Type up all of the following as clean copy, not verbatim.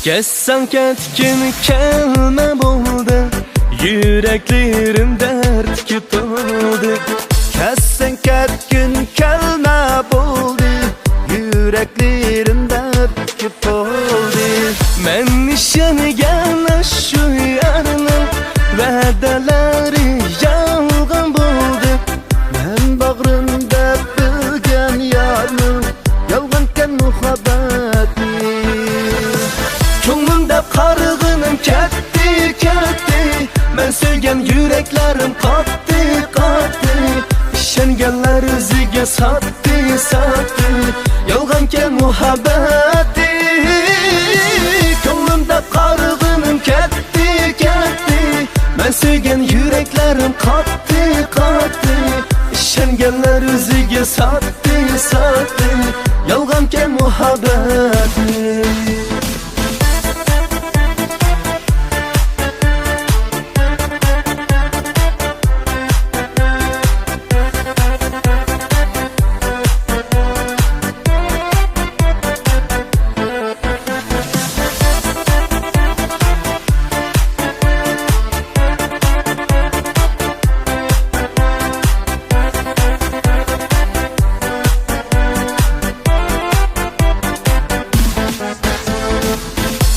Kessang ketgin kelme bo'ldi, yuraklerim dardga to'ldi. Kessang ketgin kelme bo'ldi, yuraklerim dardga to'ldi. Men ishongan shu yarning va'dalari yolg'on bo'ldi. Men bag'rimda bilgan yarning yolg'onkan muhabbati. Ko'nglimda qarg'inim ketdi, ketdi. Men sevgan yuraklarim qotdi, qotdi. Ishonganlar o'ziga sotdi, sotdi. Yolg'onkan muhabbati. Ko'nglimda qarg'inim ketdi, ketdi. Men sevgan yuraklarim qotdi, qotdi. Ishonganlar o'ziga sotdi, sotdi. Yolg'onkan muhabbati.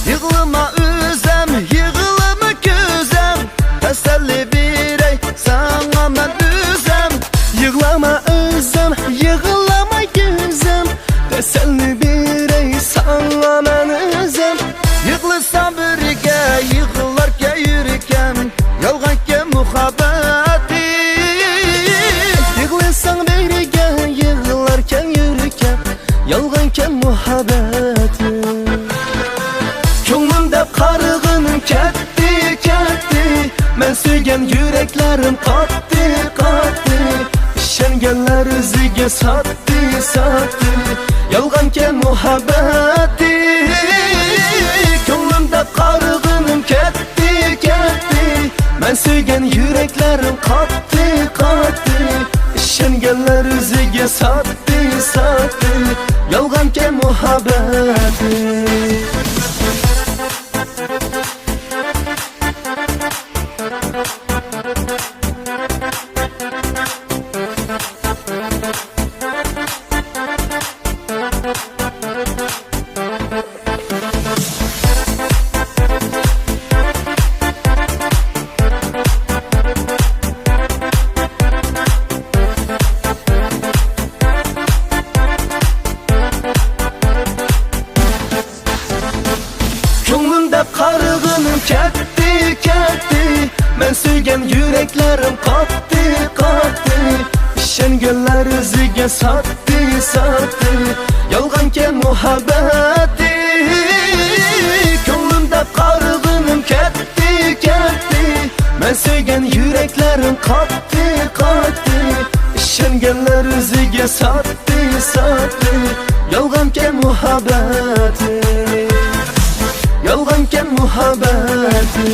Yığılma özüm, yığılma gözüm, teselli birey sana ben özüm. Yığlama özüm, yığlama gözüm. Teselli birey sana ben özüm. Yığılsam birge, yığılarken yürürken, yolg'onkan muhabbati. Yığlasan birge, yığlarken yürürken, yolg'onkan muhabbati. Ko'nglimda qarg'inim ketdi, ketdi. Men sevgan yuraklarim qotdi, qotdi. Ishonganlar o'ziga sotdi, sotdi. Yolg'onkan muhabbati. Ko'nglimda qarg'inim ketdi, ketdi. Men sevgan yuraklarim qotdi, qotdi. Ishonganlar o'ziga sotdi, sotdi. Yolg'onkan muhabbati. Ko'nglimda qarg'inim ketdi, ketdi. Men sevgan yuraklarim qotdi, qotdi. Ishonganlar o'ziga sotdi, sotdi. Yolg'onkan muhabbati. Ko'nglimda qarg'inim ketdi, ketdi. Men sevgan yuraklarim qotdi, qotdi. Ishonganlar o'ziga sotdi, sotdi. Yolg'onkan muhabbati. Yolg'onkan muhabbati.